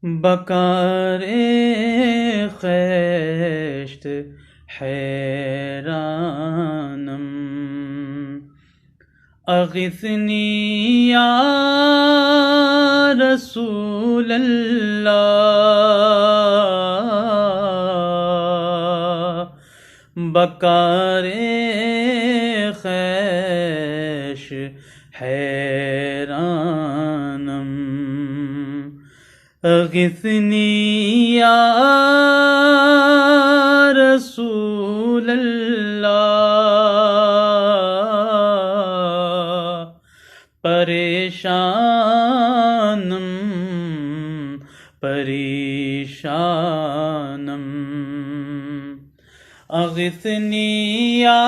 بکار خشت حیرانم، اغثنی یا رسول اللہ، بکار خیش حیرانم، اغثنی یا رسول اللہ، پریشانم پریشانم، اغثنی یا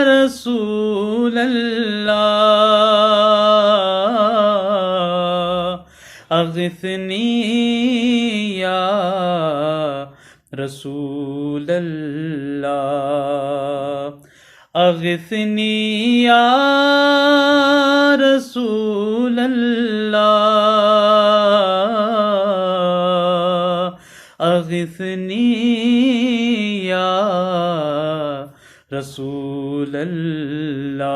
رسول اللہ، اغثنی یا رسول اللہ، اغثنی یا رسول اللہ، اغثنی یا رسول اللہ،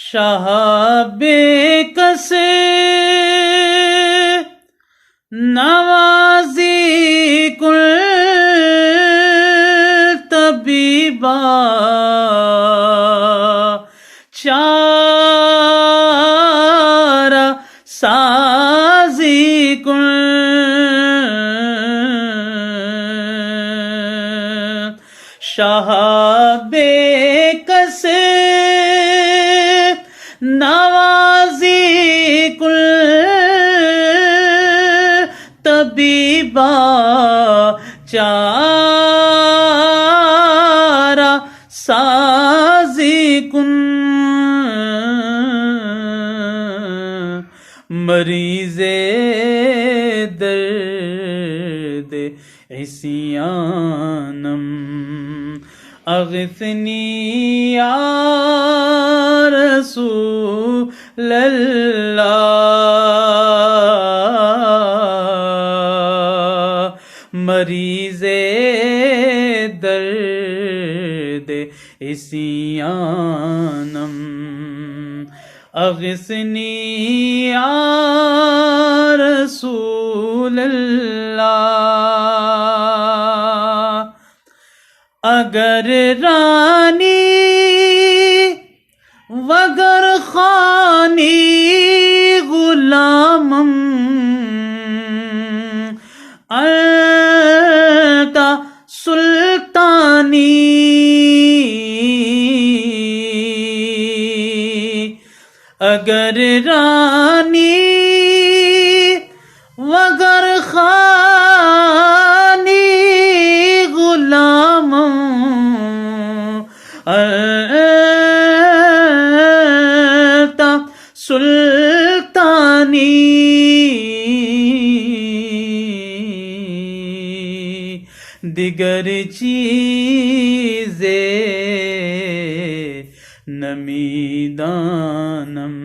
شہاب کس نوازی کل طبیبا، چارہ سازی کن شہاب کس نوازی کل طبیبا، چارہ سازی کن، مریض درد عصیانم، اغثنی یا رسول اللہ، مریض درد عصیانم، اغثنی یا رسول اللہ، اگر رانی وگر خانی غلامم، انت سلطانی، اگر رانی وگر خانی غلامم، انت سلطانی، دیگر چیزیں نمی دانم،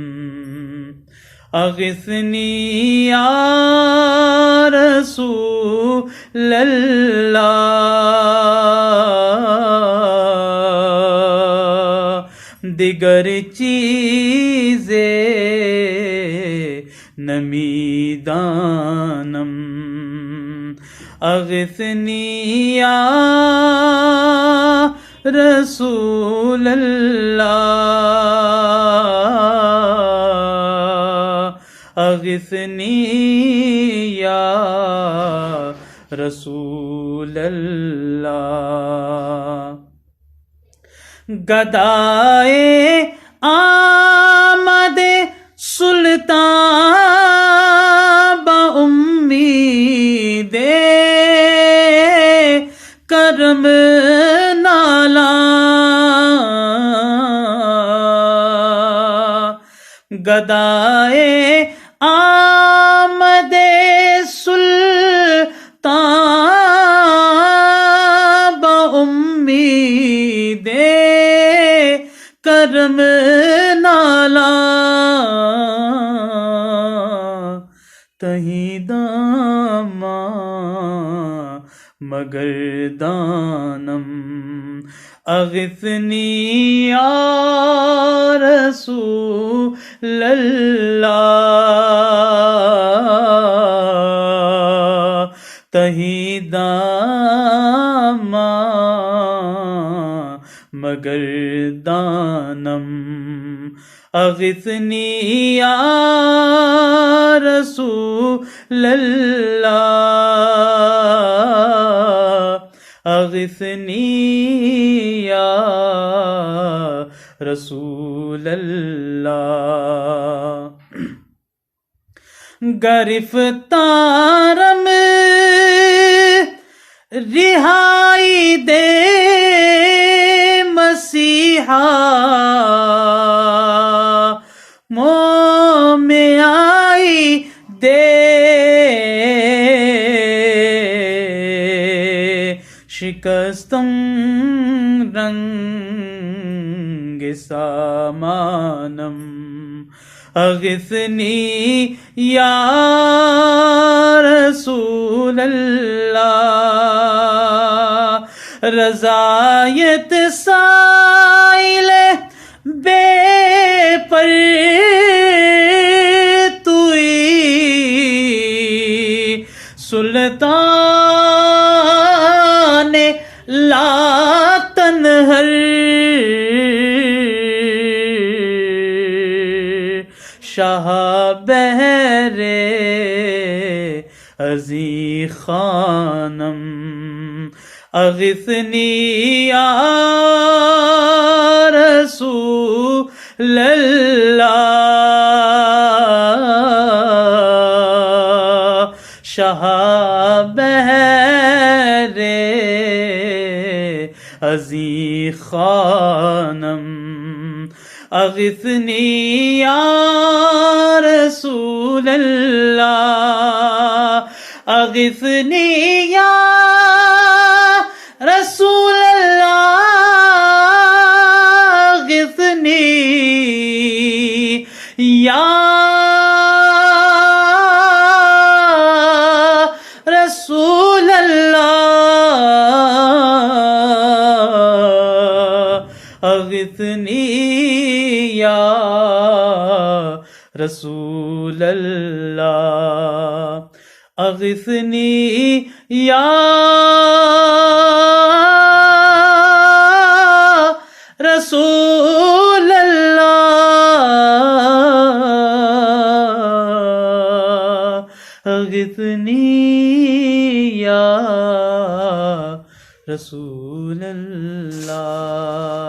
اغثنی یا رسول اللہ، دیگر چیزیں نمی دانم، اغثنی یا رسول اللہ، اغثنی یا رسول اللہ، گدائے آمد سلطان با امید کرم نالا، گدائے آمد سلطان با امید کرم نالا، تہیں داما مگر دانم اغثنی یا رسول اللہ تہیں داما مگر دانم اغثنی یا رسول اللہ اغثنی یا رسول اللہ گرفتارم رہائی دے مسیحا منہ میں آئی دے شکستم رنگ سامانم اغثنی یا رسول اللہ رضایت سائل بے پر توئی سلطان لا تنہر شاہ بہر عزی خانم اغثنی یا رسول اللہ شاہ بہر عزی خانم اغثنی یا رسول اللہ اغثنی یا رسول اللہ اغثنی یا رسول اللہ اغثنی یا رسول اللہ اغثنی یا رسول اللہ اغثنی یا رسول اللہ